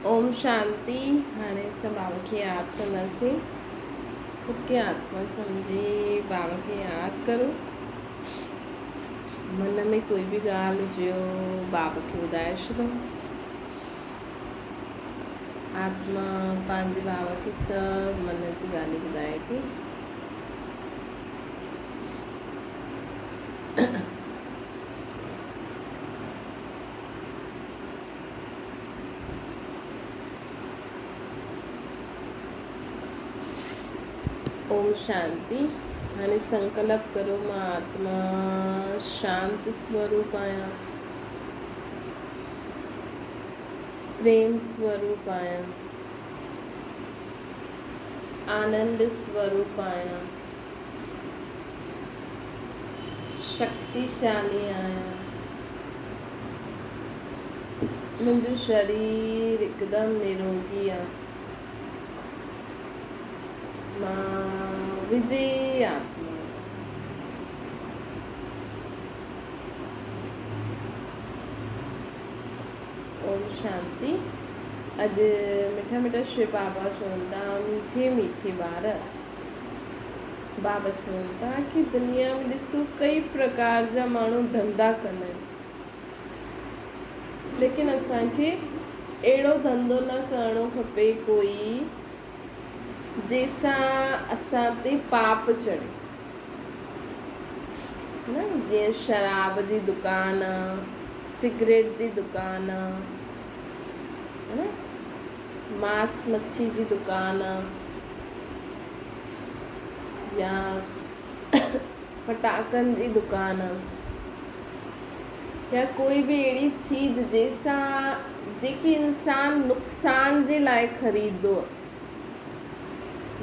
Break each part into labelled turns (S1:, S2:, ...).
S1: ओम शांति। हाणे सब बाबा खे याद कंदासीं। खुद खे आत्मा समझी बाबा खे याद करो। मन में कोई भी ॻाल्हि हुजेव बाबा खे ॿुधाए छॾो। आत्मा पंहिंजे बाबा खे सभु मन जी ॻाल्हियूं ॿुधाए थी। ओम शांति। हाणे संकल्प करो, मां आत्मा शांत स्वरूप आहियां, प्रेम स्वरूप आहियां, आनंद स्वरूप आहियां, शक्तिशाली आहियां। मुंहिंजो शरीर हिकदमि निरोगी आहे। मां विजय आत्मा। ओम शांति। अॼु मिठा मिठा शिव बाबा चवनि था, मीठे मीठे ॿार। बाबा चवनि था कि दुनिया में ॾिसो कई प्रकार जा माण्हू धंधा कंदा आहिनि, लेकिन असांखे अहिड़ो धंधो न करणो खपे कोई जंहिंसां असां ते पाप चढ़े न। जीअं शराब जी दुकान, सिगरेट जी दुकान, है न, मांस मच्छी जी दुकान, या फटाकनि जी दुकान, या कोई भी अहिड़ी चीज़ जंहिंसां जेकी इंसान नुक़सान जे लाइ ख़रीदो आहे।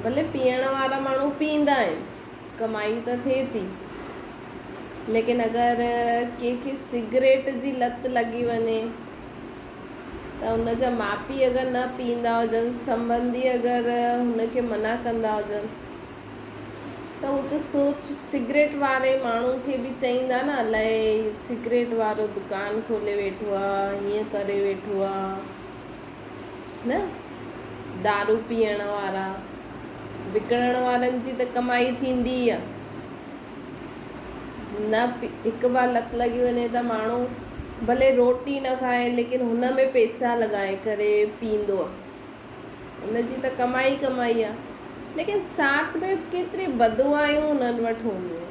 S1: भले पीअण वारा माण्हू पीअंदा आहिनि, कमाई त थिए थी, लेकिन अगरि कंहिंखे सिगरेट जी लत लॻी वञे त हुनजा माउ पीउ अगरि न पीअंदा हुजनि, संबंधी अगरि हुनखे मना कंदा हुजनि, त हू त सोच सिगरेट वारे माण्हू खे बि चईंदा न, अलाए सिगरेट वारो दुकानु खोले वेठो आहे, हीअं करे वेठो आहे न। दारू पीअण वारा, विकिणण वारनि जी त कमाई थींदी आहे न। हिकु बार लत लॻी वञे त माण्हू भले रोटी न खाए, लेकिन हुन में पैसा लॻाए करे पींदो आहे, हुनजी त कमाई कमाई आहे। लेकिन साथ में केतिरी बदुआयूं हुननि वटि हूंदियूं।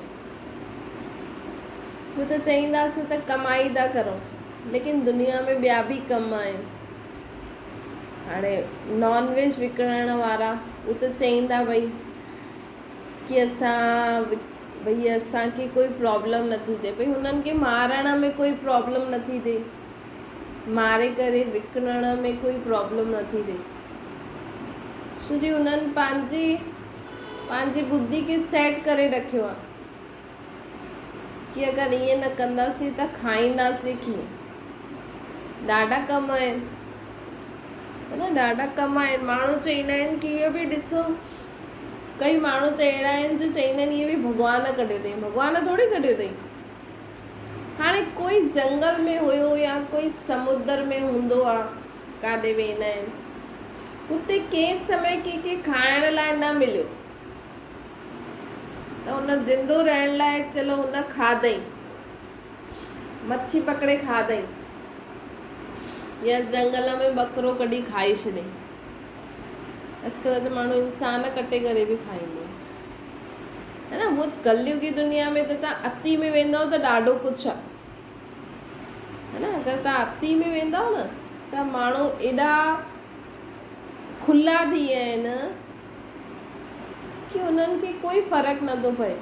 S1: हू त चईंदासीं त कमाई था करो, लेकिन दुनिया में ॿिया बि कम आहिनि। हाणे नॉन वेज विकिणण वारा हू त चईंदा भई कि भई असांखे कोई प्रॉब्लम नथी थिए, भई हुननि खे मारण में कोई प्रॉब्लम नथी थिए, मारे करे विकिणण में कोई प्रॉब्लम नथी थिए, छो जो हुननि पंहिंजी बुद्धि खे सेट करे रखियो आहे कि अगरि ईअं न कंदासीं त खाईंदासीं कीअं। ॾाढा कम आहिनि, है न, ॾाढा कम आहिनि। माण्हू चईंदा आहिनि कि इहो बि ॾिसो, कई माण्हू त अहिड़ा आहिनि जो चईंदा आहिनि इहे बि भॻवान कढियो अथई। भॻवान थोरी कढियो अथई। हाणे कोई जंगल में हुयो या कोई समुद्र में हूंदो आहे, काॾे वेंदा आहिनि, हुते कंहिं समय कंहिंखे खाइण लाइ न मिलियो त हुन ज़िंदो रहण लाइ चलो हुन खाधई, मच्छी पकड़े खाधई, या जंगल में ॿकरो कढी खाई छॾे। अॼुकल्ह त माण्हू इंसान कटे करे बि खाईंदो है न। वो कलयुगी दुनिया में त तव्हां अति में वेंदव त ॾाढो कुझु आहे, है न। अगरि तव्हां अति में वेंदव न त माण्हू एॾा खुला थी विया आहिनि कि उन्हनि खे कोई फ़र्क़ु नथो पए।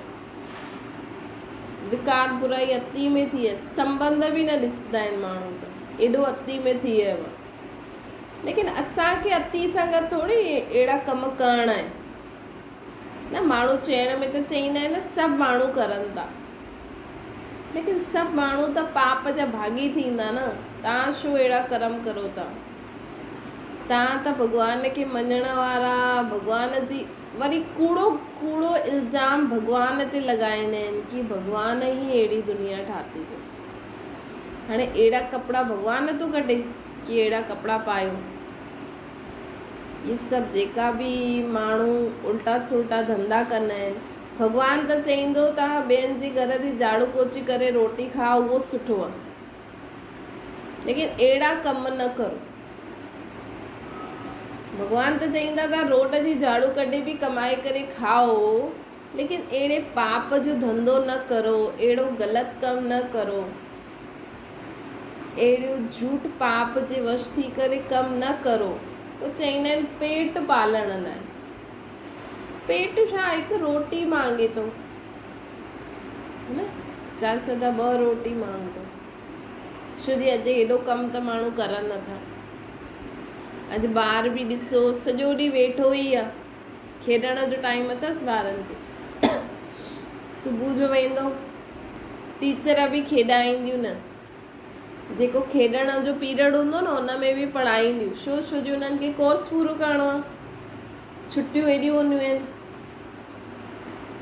S1: विकार बुराई अति में थी आहे, संबंध बि न ॾिसंदा आहिनि माण्हू, त एॾो अति में थी वियो आहे। लेकिन असांखे अति सां गॾु थोरी अहिड़ा कम करणा आहिनि न। माण्हू चइण में त चईंदा आहिनि सभु माण्हू करनि था, लेकिन सभु माण्हू त पाप जा भागी थींदा न। तव्हां छो अहिड़ा कर्म करो था? तव्हां त भॻवान खे मञण वारा, भॻवान जी वरी कूड़ो कूड़ो इल्ज़ाम भॻवान ते लॻाईंदा आहिनि कि भॻवान ई अहिड़ी दुनिया ठाती अथई। हाणे अहिड़ा कपिड़ा भॻवान थो कढे कि अहिड़ा कपिड़ा पायो? ये सभु जेका बि माण्हू उल्टा सुल्टा धंधा कंदा आहिनि, भॻवानु त चईंदो तव्हां ॿियनि जे घर जी झाड़ू पोची करे रोटी खाओ, उहो सुठो आहे, लेकिन अहिड़ा कम न करो। भॻवानु त चईंदा तव्हां रोड जी झाड़ू कढी बि कमाए करे खाओ, लेकिन अहिड़े पाप जो धंधो न करो, अहिड़ो ग़लति कमु न करो, अहिड़ो झूठ पाप जे वश थी करे कमु न करो। वो चईंदा आहिनि पेट पालण लाइ। पेट छा हिकु रोटी मांगे थो, है न, चार सदा 2 रोटी मांगो। छो जी अॼु हेॾो कमु त माण्हू करनि नथा। अॼु ॿार बि ॾिसो सॼो ॾींहुं वेठो ई आहे, खेॾण जो टाइम अथसि ॿारनि खे, सुबुह जो वेंदो, टीचर बि खेॾाईंदियूं न, जेको खेॾण जो पीरियड हूंदो न उन में बि पढ़ाईंदियूं। छो जो उन्हनि खे कोर्स पूरो करिणो आहे, छुट्टियूं हेॾियूं हूंदियूं आहिनि,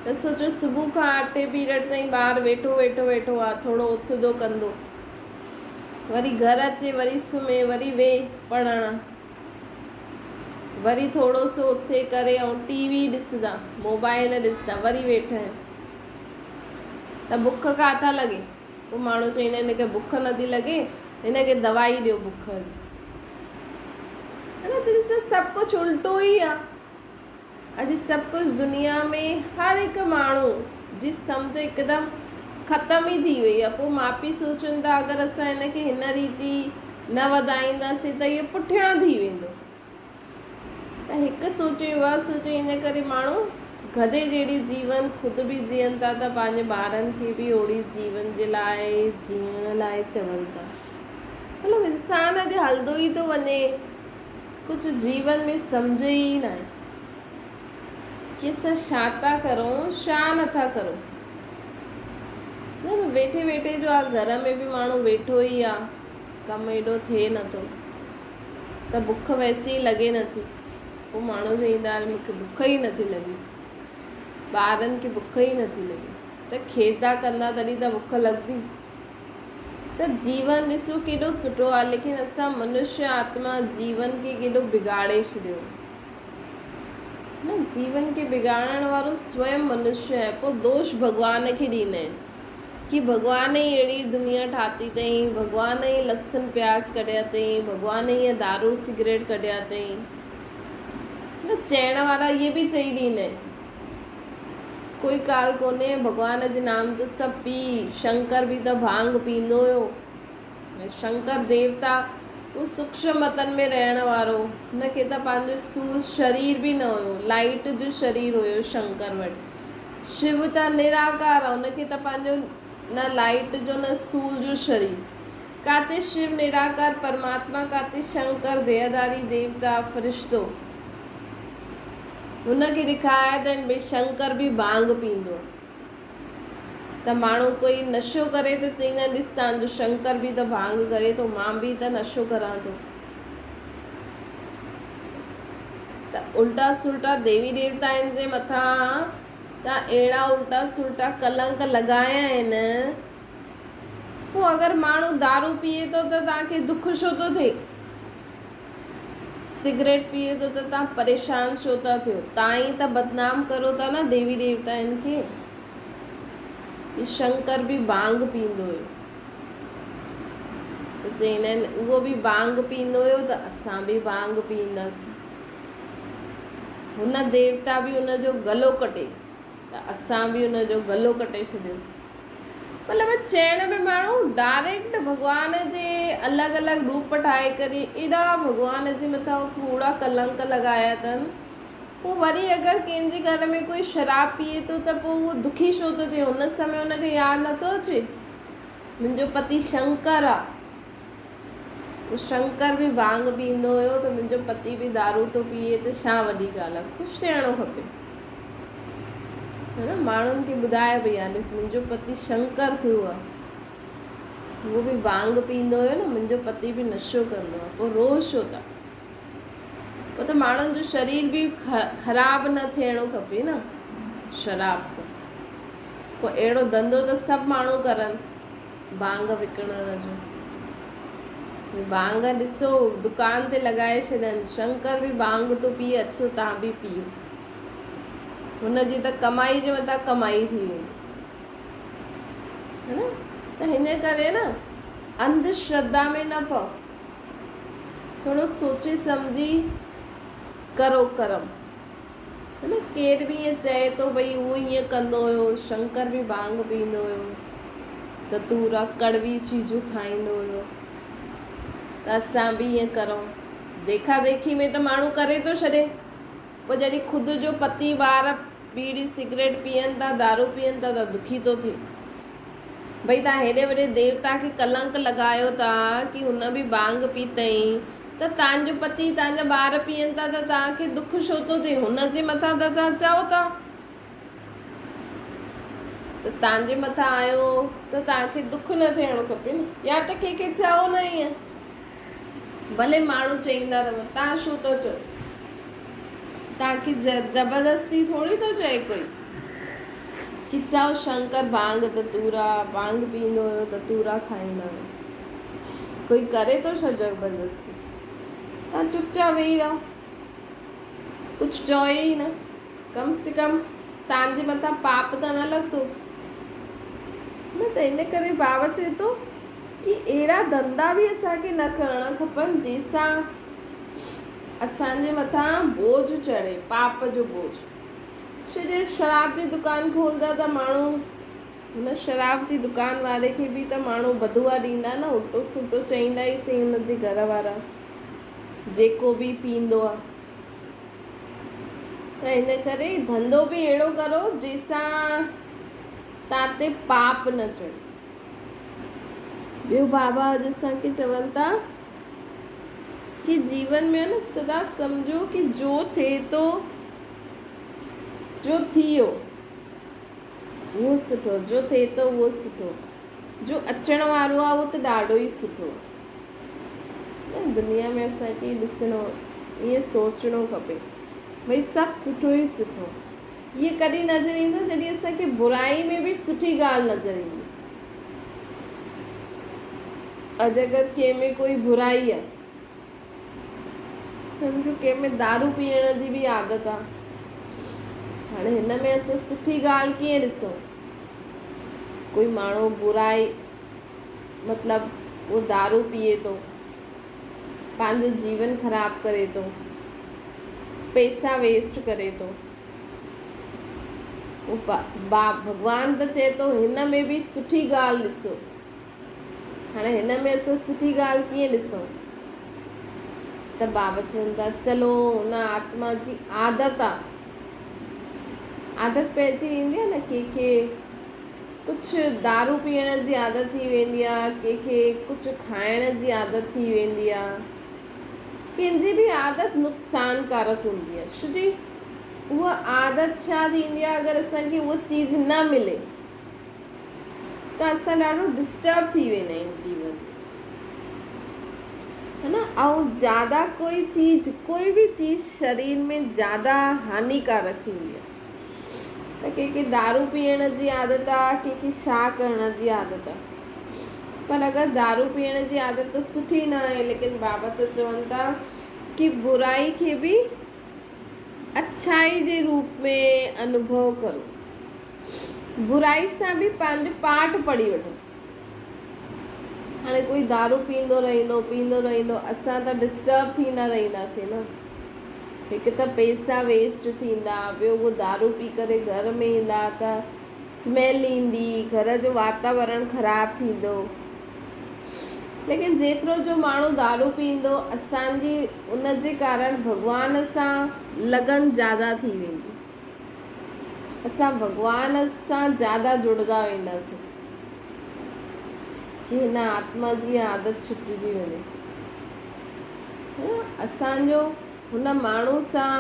S1: त सोचो सुबुह खां 8 पीरियड ताईं ॿार वेठो आहे, थोरो उथंदो कंदो, वरी घर अचे, वरी सुम्हे, वरी वेह पढ़णु, वरी थोरो सो उथे करे ऐं टीवी ॾिसंदा, मोबाइल ॾिसंदा, वरी वेठा आहिनि, त बुख किथां लॻे? पोइ माण्हू चवंदा आहिनि हिनखे बुख नथी लॻे, हिनखे दवाई ॾियो बुख जी, है न। त ॾिसो सभु कुझु उल्टो ई आहे। अॼु सभु कुझु दुनिया में हर हिकु माण्हू जी सम्झ हिकदमि ख़तम ई थी वई आहे। पोइ माउ पीउ सोचनि था अगरि असां हिनखे हिन रीति न वधाईंदासीं त इहो पुठियां थी वेंदो, त हिकु सोचे उहा सोचे, इन करे माण्हू गधे जहिड़ी जीवन ख़ुदि बि जीअनि था त पंहिंजे ॿारनि खे बि ओड़ी जीवन जे लाइ जीअण लाइ चवनि था। मतिलबु इंसानु अॼु हलंदो ई थो वञे, कुझु जीवन में सम्झ ई न आहे कि असां छा था करूं, छा नथा करूं। न वेठे वेठे जो आहे, घर में बि माण्हू वेठो ई आहे, कमु एॾो थिए नथो, त बुख वैसे ई लॻे नथी। पोइ माण्हू चवंदा आहिनि मूंखे बुख ई नथी लॻी, ॿारनि खे बुख ई नथी लॻी, त खेदा कंदा तॾहिं त बुख लॻंदी। त जीवन ॾिसो केॾो सुठो आहे, लेकिन असां मनुष्य आत्मा जीवन खे केॾो बिगाड़े छॾियो न। जीवन खे बिगाड़ण वारो स्वयं मनुष्य आहे। पोइ दोष भॻवान खे ॾींदा आहिनि कि भॻवान ई अहिड़ी दुनिया ठाती अथई, भॻवान ई लसन प्याज कढिया अथई, भॻवान ई दारू सिगरेट कढिया अथई। न चइण वारा इहे बि चई ॾींदा आहिनि, कोई ॻाल्हि कोन्हे, भॻवान जे नाम जो सभु पी। शंकर बि त भांग पींदो हुयो, शंकर देवता उहो सूक्ष्म मतन में रहण वारो, हुनखे त पंहिंजो स्थूल शरीर बि न हुयो, लाइट जो शरीर हुयो शंकर वटि। शिव त निराकार आहे, हुनखे त पंहिंजो न लाइट जो न स्थूल जो शरीर। काथे शिव निराकार परमात्मा, काथे शंकर देहधारी देवता फरिश्तो। हुनखे ॾेखारिया अथनि भई शंकर बि भांग पींदो, त माण्हू कोई नशो करे त चईंदा आहिनि ॾिस तव्हांजो शंकर बि त भांग करे थो, मां बि त नशो करां थो। त उल्टा सुल्टा देवी देवताउनि जे मथां त अहिड़ा उल्टा सुल्टा कलंक लॻाया आहिनि। पोइ अगरि माण्हू दारू पीए थो त तव्हांखे दुख छो थो थिए? सिगरेट पीए थो त तव्हां परेशान छो था थियो? तव्हां ई त बदनाम करो था न देवी देवताउनि खे। कि शंकर बि भांग पींदो हुयो, त चवंदा आहिनि उहो बि भांग पींदो हुयो त असां बि भांग पीअंदासीं। हुन देवता बि हुनजो गलो कटे त असां बि हुनजो गलो कटे छॾियोसीं। मतिलबु चइण में माण्हू डायरेक्ट भॻवान जे अलॻि अलॻि रूप ठाहे करे एॾा भॻवान जे मथां कूड़ा कलंक लॻाया अथनि। पोइ वरी अगरि कंहिंजे घर में कोई शराब पीए थो त पोइ उहो दुखी छो थो थिए? हुन समय हुनखे यादि नथो अचे मुंहिंजो पति शंकर आहे, तो शंकर बि भांग पींदो हुयो त मुंहिंजो पति बि दारू थो पीए, त छा वॾी ॻाल्हि आहे? ख़ुशि थियणो खपे, है न। माण्हुनि खे ॿुधाए भई आहे ॾिस मुंहिंजो पति शंकर थियो आहे, उहो बि भांग पींदो हुयो न, मुंहिंजो पति बि नशो कंदो आहे, पोइ रोज़ छो था? पोइ त माण्हुनि जो शरीर बि ख़राबु न थियणो खपे न शराब सां। पोइ अहिड़ो धंधो त सभु माण्हू करनि भांग विकिणण जो, भांग ॾिसो दुकान ते लॻाए छॾनि, शंकर बि भांग थो पीए, अचो तव्हां बि पीओ। हुनजी त कमाई जे मथां कमाई थी वई, है न। त हिन करे न अंधश्रद्धा में न पओ, थोरो सोचे सम्झी करो कर्म, है न। केर बि ईअं चए थो भई उहो हीअं कंदो हुयो, शंकर बि भांग पींदो हुयो, धतूरा कड़वी चीजूं खाईंदो हुयो, त असां बि ईअं करूं। देखा देखी में त माण्हू करे थो छॾे, पोइ जॾहिं ख़ुदि जो पति ॿार बीड़ी सिगरेट पीअनि था, दारू पीअनि था, त दुखी थो थिए। भई तव्हां हेॾे वॾे देवता खे कलंक लॻायो था कि हुन बि भांग पीतई, त तव्हांजो पति तव्हांजा ॿार पीअनि था त तव्हांखे दुख छो थो थिए? हुनजे मथां त तव्हां चओ था, त तव्हांजे मथां आयो त तव्हांखे दुख न थियणो खपे न, या त कंहिंखे चओ न ईअं। भले माण्हू चईंदा रहो, तव्हां छो था चओ? तव्हांखे ज़बरदस्ती थोरी थो चए कोई कि चओ शंकर भांग धतूरा, भांग पींदो हुयो, धतूरा खाईंदा हुयो। कोई करे थो छा ज़बरदस्ती? तव्हां चुपचाप वेही रहो, कुझु चओ ई न, कम से कम तव्हांजे मथां पाप त न लॻंदो न। त इन करे बाबा चए थो कि अहिड़ा धंधा बि असांखे न करणा खपनि जंहिंसां असांजे मथां बोझ चढ़े, पाप जो बोझ। छो शराब जी दुकान खोलंदा त माण्हू हुन शराब जी दुकान वारे खे बि त माण्हू बदुआ ॾींदा न, उल्टो सुल्टो चईंदा ई सही हुनजे घर वारा, जेको बि पींदो आहे। त हिन करे धंधो बि अहिड़ो करो जंहिंसां तव्हां ते पाप न चढ़े। ॿियो बाबा अॼु असांखे चवनि था कि जीवन में न सदा सम्झो कि जो थिए थो, जो थी वियो उहो सुठो, जो थिए थो उहो सुठो, जो अचण वारो आहे उहो त ॾाढो ई सुठो आहे। दुनिया में असांखे ॾिसणो, ईअं सोचणो खपे भई सभु सुठो ई सुठो। इहे कॾहिं नज़र ईंदो जॾहिं असांखे बुराई में बि सुठी ॻाल्हि नज़र ईंदी। अॼु अगरि कंहिं में कोई बुराई आहे, सम्झो कंहिं में दारू पीअण जी बि आदत आहे, हाणे हिन में असां सुठी ॻाल्हि कीअं ॾिसूं? कोई माण्हू बुराई मतिलबु उहो दारू पीए थो, पंहिंजो जीवन ख़राब करे थो, पैसा वेस्ट करे थो, भॻवान त चए थो हिन में बि सुठी ॻाल्हि ॾिसो। हाणे हिन में असां सुठी ॻाल्हि कीअं ॾिसूं? त बाबा चवनि था चलो हुन आत्मा जी आदत आहे, आदत पइजी वेंदी आहे न। कंहिंखे कुझु दारू पीअण जी आदत थी वेंदी आहे, कंहिंखे कुझु खाइण जी आदत थी वेंदी आहे, कंहिंजी बि आदत नुक़सानकारक हूंदी आहे। छो जी उहा आदत छा थींदी आहे, अगरि असांखे उहा चीज़ न मिले त असां ॾाढो डिस्टर्ब थी वेंदा आहियूं जीवन में, है न। ऐं ज़्यादा कोई बि चीज़ शरीर में ज़्यादा हानिकारक थींदी आहे। त कंहिंखे दारू पीअण जी आदत आहे, कंहिंखे छा करण जी आदत आहे। पर अगरि दारू पीअण जी आदत त सुठी न आहे, लेकिन बाबा त चवनि था कि बुराई खे बि अच्छाई जे रूप में अनुभव करो, बुराई सां बि पंहिंजो पाठ पढ़ी वठो। हाणे कोई दारू पींदो रहंदो, असां त डिस्टर्ब थींदा रहंदासीं न। हिकु त पैसा वेस्ट थींदा, ॿियो उहो दारू पी करे घर में ईंदा त स्मेल ईंदी, घर जो वातावरण ख़राबु थींदो। लेकिन जेतिरो जो माण्हू दारू पींदो, असांजी उन जे कारण भॻवान सां लगन ज़्यादा थी वेंदी, असां भॻवान सां ज़्यादा जुड़ंदा वेंदासीं कि हिन आत्मा जी आदत छुटिजी वञे। असांजो हुन माण्हू सां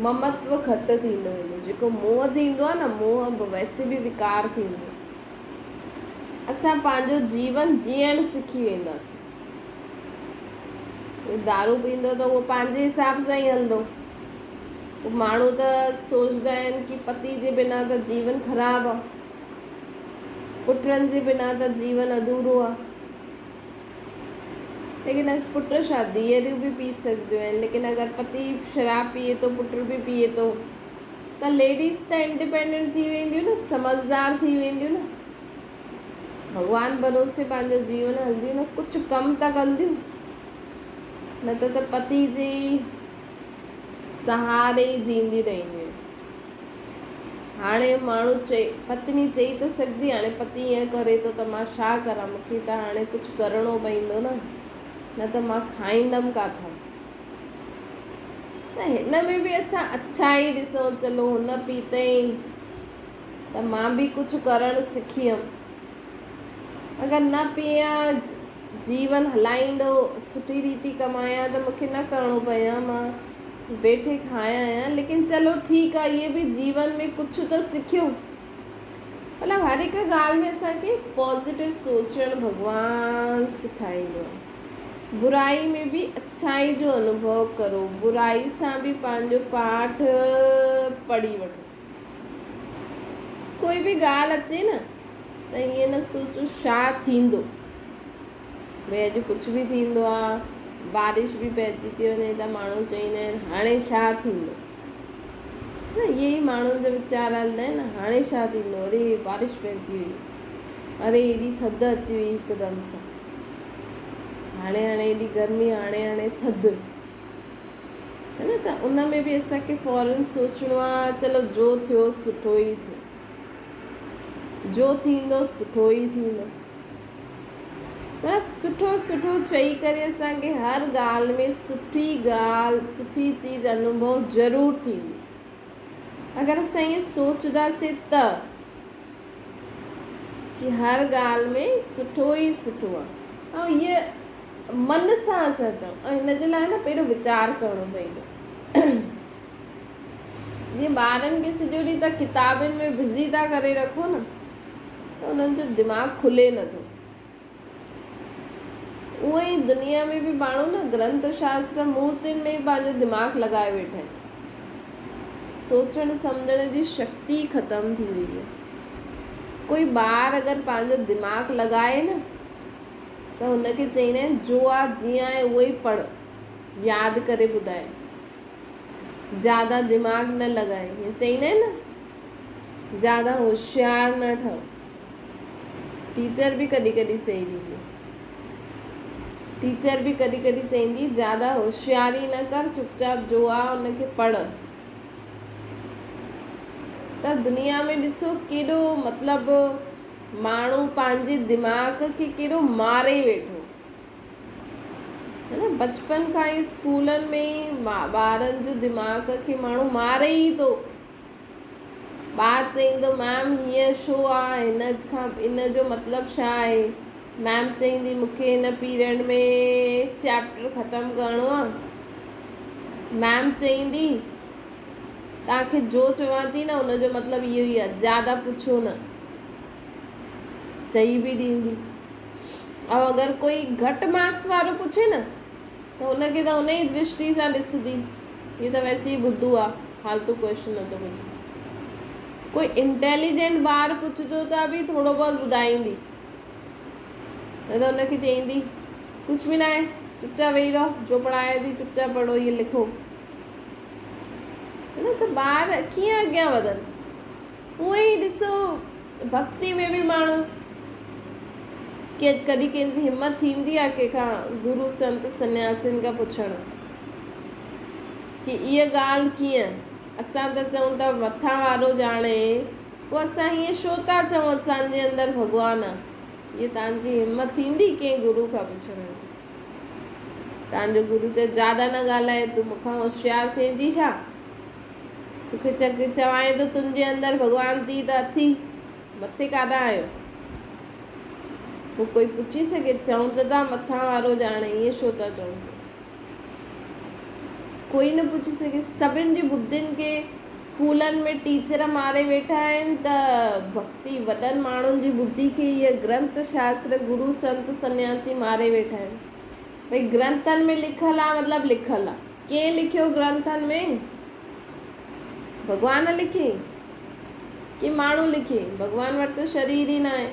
S1: ममत्व घटि थींदो वेंदो, जेको मोह थींदो आहे न, मोह वैसे बि विकार थींदो। असां पंहिंजो जीवन जीअण सिखी वेंदासीं। दारू पींदो त उहो पंहिंजे हिसाब सां ई हलंदो। माण्हू त सोचदा आहिनि कि पति जे बिना त जीवन ख़राबु आहे, पुटनि जे बिना त जीवन अधूरो आहे। लेकिन अॼु पुट छा धीअरूं बि पी सघंदियूं आहिनि, लेकिन अगरि पति शराब पीए थो, पुट बि पीए थो, त लेडीज़ त इंडिपेंडेंट थी वेंदियूं न, समझदार थी वेंदियूं न, भॻवान भरोसे पंहिंजो जीवन हलंदियूं न, कुझु कमु त कंदियूं, न त पति जे सहारे ई जींदी रहंदियूं। हाणे माण्हू पत्नी चई त सघंदी, हाणे पति ईअं करे थो त मां छा करां, मूंखे त हाणे कुझु करिणो पवंदो न त मां खाईंदमि किथां। त हिन में बि असां अच्छाई ॾिसूं, चलो हुन पीतई त मां बि कुझु करणु सिखी हुयमि, अगरि न पियां जीवन हलाईंदो सुठी रीति कमायां त मूंखे न करिणो पए हा, मां वेठे खाया आहियां, लेकिन चलो ठीकु आहे, इहे बि जीवन में कुझु त सिखियो। मतिलबु हर हिकु ॻाल्हि में असांखे पॉज़िटिव सोचणु भॻवानु सेखारींदो आहे। बुराई में बि अच्छाई जो अनुभव करो, बुराई सां बि पंहिंजो पाठ पढ़ी वठो। कोई बि ॻाल्हि अचे न त ईअं न सोचो छा थींदो, भई अॼु कुझु बि थींदो आहे, बारिश बि पइजी थी वञे त माण्हू चवंदा आहिनि हाणे छा थींदो, न इहे ई माण्हुनि जो वीचार हलंदा आहिनि, हाणे छा थींदो, अरे बारिश पइजी वई, अरे एॾी थधि अची वई हिकदमि सां, हाणे एॾी गर्मी, हाणे थधि, है न। त उन में बि असांखे फौरन सोचणो आहे, चलो जो थियो सुठो ई थियो, जो थींदो सुठो ई थींदो, मतिलबु सुठो सुठो चई करे असांखे हर ॻाल्हि में सुठी ॻाल्हि, सुठी चीज़ अनुभव ज़रूरु थींदी। अगरि असां ईअं सोचंदासीं त कि हर ॻाल्हि में सुठो ई सुठो आहे, ऐं इहे मन सां असां चऊं, ऐं हिन जे लाइ न पहिरियों वीचार करिणो पवंदो। जीअं ॿारनि खे सॼो ॾींहुं तव्हां किताबुनि में बिज़ी था करे रखो न, त उन्हनि जो दिमाग़ु खुले नथो। उअं ई दुनिया में बि माण्हू न ग्रंथ शास्त्र मूर्तियुनि में बि पंहिंजो दिमाग़ु लॻाए वेठा आहिनि, सोचण सम्झण जी शक्ति ख़तम थी वई आहे। कोई ॿार अगरि पंहिंजो दिमाग़ु लॻाए न त हुनखे चईंदा आहिनि जो आहे जीअं आहे उहो ई पढ़, यादि करे ॿुधाए, ज़्यादा दिमाग़ु न लॻाए, हीअं चईंदा आहिनि न, ज़्यादा होशियारु न ठहो। टीचर बि कॾहिं कॾहिं चई ॾींदी, टीचर बि कॾहिं कॾहिं चईंदी ज़्यादा होशियारी न कर, चुपचाप जो आहे उनखे पढ़। त दुनिया में ॾिसो केॾो मतिलबु माण्हू पंहिंजे दिमाग़ खे केॾो मारे वेठो, है न। बचपन खां ई स्कूलनि में ॿारनि जो दिमाग़ खे माण्हू मारे ई थो। ॿार चईंदो मैम हीअं छो आहे, इन जो मतिलबु छा आहे, मैम चईंदी मूंखे हिन पीरियड में चैप्टर ख़तमु करिणो आहे, मैम चईंदी तव्हांखे जो चवां थी न उनजो मतिलबु इहो ई आहे, ज़्यादा पुछो न, चई बि ॾींदी। ऐं अगरि कोई घटि मार्क्स वारो पुछे न त हुनखे त उन ई दृष्टि सां ॾिसंदी, हीअ त वैसे ई ॿुधू आहे, फालतू क्वेश्चन नथो पुछे। कोई इंटेलिजेंट ॿार पुछंदो त बि थोरो बहुत ॿुधाईंदी, न त हुनखे चईंदी कुझु बि न आहे, चुपचाप वेही रहो, जो पढ़ाए थी चुपचाप पढ़ो, इहे लिखो, है न। त ॿार कीअं अॻियां वधनि। उहे ई ॾिसो भक्ति में बि माण्हू कॾहिं कंहिंजी हिमत थींदी आहे कंहिंखां गुरू संत सन्यासियुनि खां पुछणु कि इहा ॻाल्हि कीअं, असां त चऊं था मथां वारो ॼाणे, पोइ असां हीअं छो था चऊं असांजे अंदरि भॻवानु आहे। इहा तव्हांजी हिमत थींदी कंहिं गुरू खां पुछण जी, तव्हांजो गुरू चए ज़्यादा न ॻाल्हाए, तूं मूंखां होशियारु थिए थी छा, तोखे चवां थो तुंहिंजे अंदरि भॻवानु थी त अथी, मथे काॾां आयो। पोइ कोई पुछी सघे, चऊं त था मथां वारो ॼाणे, ईअं छो था चऊं, कोई न पुछी सघे। सभिनि जी बुद्धियुनि खे स्कूलनि में टीचर मारे वेठा आहिनि, त भक्ति वॾनि माण्हुनि जी बुद्धि खे इहे ग्रंथ शास्त्र गुरू संत सन्यासी मारे वेठा आहिनि। भई ग्रंथनि में लिखियलु आहे मतिलबु लिखियलु आहे, कंहिं लिखियो ग्रंथनि में, भॻवान लिखे कि माण्हू लिखे, भॻवान वटि त शरीर ई न आहे,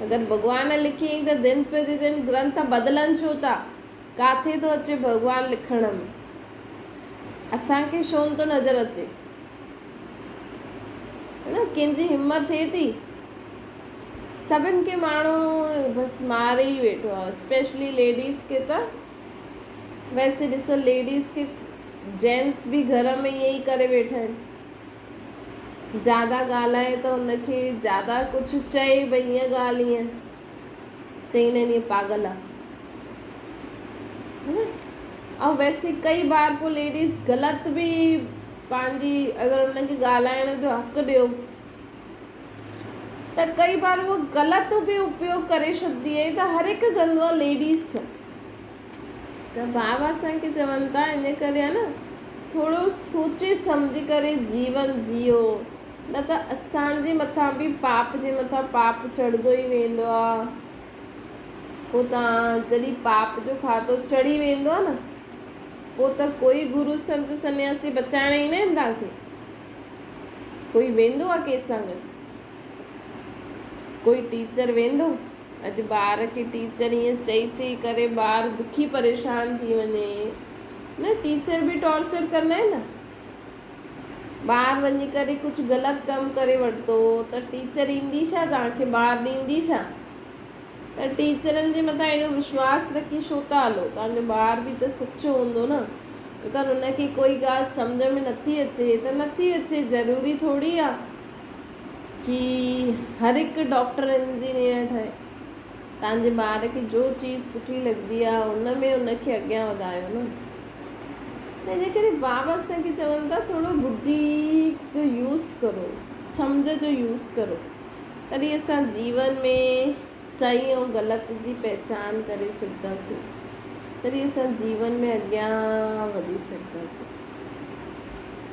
S1: अगरि भॻवान लिखियईं त दिन प्रतिदिन ग्रंथ बदिलनि छो था, किथे थो अचे भॻवानु लिखण में? असांखे छो नथो नज़र अचे? है न, कंहिंजी हिमत थिए थी? सभिनि खे माण्हू बसि मारे ई वेठो आहे, स्पेशली लेडीज़ खे त। वैसे ॾिसो, लेडीज़ खे जेंट्स बि घर में ईअं ई करे वेठा आहिनि। ज़्यादा ॻाल्हाए त हुनखे ज़्यादा कुझु चए, भई हीअं ॻाल्हि ईअं चईंदा आहिनि, ईअं पागल आहे, है न। ऐं वैसे कई बार पोइ लेडीज़ ग़लति बि पंहिंजी, अगरि हुनखे ॻाल्हाइण जो हक़ु ॾियो त कई बार उहो ग़लति बि उपयोग करे छॾंदी आहे। त हर हिकु कंदो आहे लेडीज़ छा। त बाबा असांखे चवनि था, इन करे आहे न, थोरो सोचे सम्झी करे जीवन जियो, न त असांजे मथां बि पाप जे मथां पाप चढ़ंदो ई वेंदो आहे। पोइ तव्हां जॾहिं पाप जो खातो चढ़ी वेंदो आहे न, पोइ त कोई गुरू संत सन्यासी बचाइण ईंदा आहिनि तव्हांखे? कोई वेंदो आहे कंहिंसां गॾु? कोई टीचर वेंदो? अॼु ॿार खे टीचर ईअं चई चई करे ॿार दुखी परेशान थी वञे न, टीचर बि टॉर्चर कंदा आहिनि न। ॿार वञी करे कुझु ग़लति कमु करे वरितो त टीचर ईंदी छा तव्हांखे ॿार ॾींदी छा? त टीचरनि जे मथां एॾो विश्वास रखी छो था हलो? तव्हांजो ॿार बि त सचो हूंदो न। अगरि हुनखे कोई ॻाल्हि सम्झ में नथी अचे त नथी अचे, ज़रूरी थोरी आहे कि हर हिकु डॉक्टर इंजीनियर ठहे। तव्हांजे ॿार खे जो चीज़ सुठी लॻंदी आहे हुन में हुनखे अॻियां वधायो न। त इन करे बाबा असांखे चवनि था, थोरो बुद्धि जो यूज़ करो, सम्झ जो यूज़ करो, तॾहिं असां जीवन में सही ऐं ग़लति जी पहचान करे सघंदासीं, तॾहिं असां जीवन में अॻियां वधी सघंदासीं।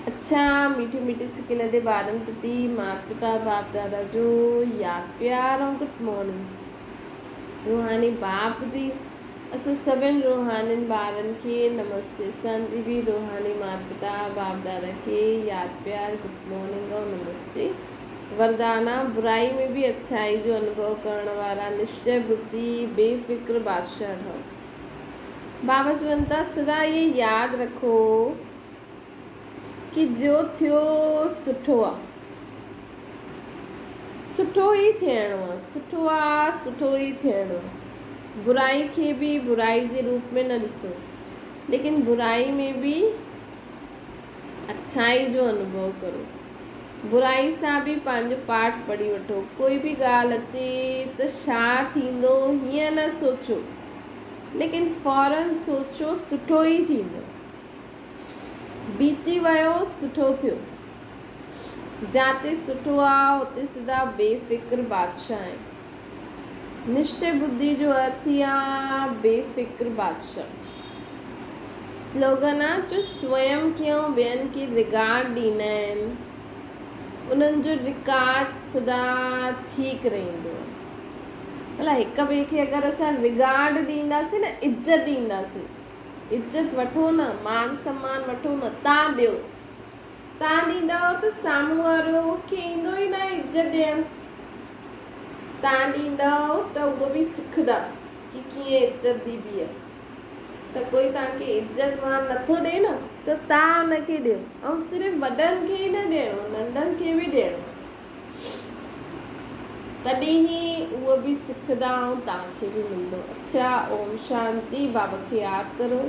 S1: अच्छा, मीठे मीठे सिके नंढे ॿारनि प्रति माता पिता बाप दादा जो यादि प्यार ऐं गुड मॉर्निंग। रूहानी बाप जी असां सभिनि रूहानियुनि ॿारनि खे नमस्ते। असांजी बि रूहानी माता पिता बाप दादा खे यादि प्यार, गुड मॉर्निंग ऐं नमस्ते। वरदाना, बुराई में भी अच्छाई जो अनुभव करण वारा, निश्चय बुद्धि, बेफिक्र बादशाह ठहो। बाबा चवनि था, सदा ये यादि रखो कि जो थियो सुठो आहे, सुठो ई थियणो आहे, सुठो आहे, सुठो ई थियणो आहे। बुराई खे भी बुराई जे रूप में न ॾिसो, लेकिन बुराई में भी अच्छाई जो अनुभव करो। बुराई सां बि पंहिंजो पाठ पढ़ी वठो। कोई बि ॻाल्हि अचे त छा थींदो हीअं न सोचो, लेकिन फ़ौरन सोचो सुठो ई थींदो। बीती वियो, सुठो थियो। जाते सुठो आहे हुते सदा बेफ़िक्र बादशाह आहे। निश्चय बुद्धि जो अर्थ ई आहे बेफ़िक्र बादशाह। स्लोगन आहे, जो स्वयं खे ऐं ॿियनि खे रिगार्ड ॾींदा आहिनि, उन्हनि जो रिकॉर्ड सदा ठीकु रहंदो आहे। भला हिक ॿिए खे अगरि असां रिगार्ड ॾींदासीं न, इज़त ॾींदासीं, इज़त वठो न, मान सम्मान वठो न, तव्हां ॾियो, तव्हां ॾींदा त साम्हूं वारो खे ईंदो ई न इज़त ॾियणु। तव्हां ॾींदा त उहो बि सिखंदा कि कीअं इज़त ॾिबी आहे। त कोई तव्हांखे इज़त मान नथो ॾिए न, त तव्हां हुनखे ॾियो। ऐं सिर्फ़ु वॾनि खे ई न ॾियणो, नंढनि खे बि ॾियणो, तॾहिं ई उहो बि सिखंदा ऐं तव्हांखे बि मिलंदो। अच्छा, ओम शांति। बाबा खे यादि करो।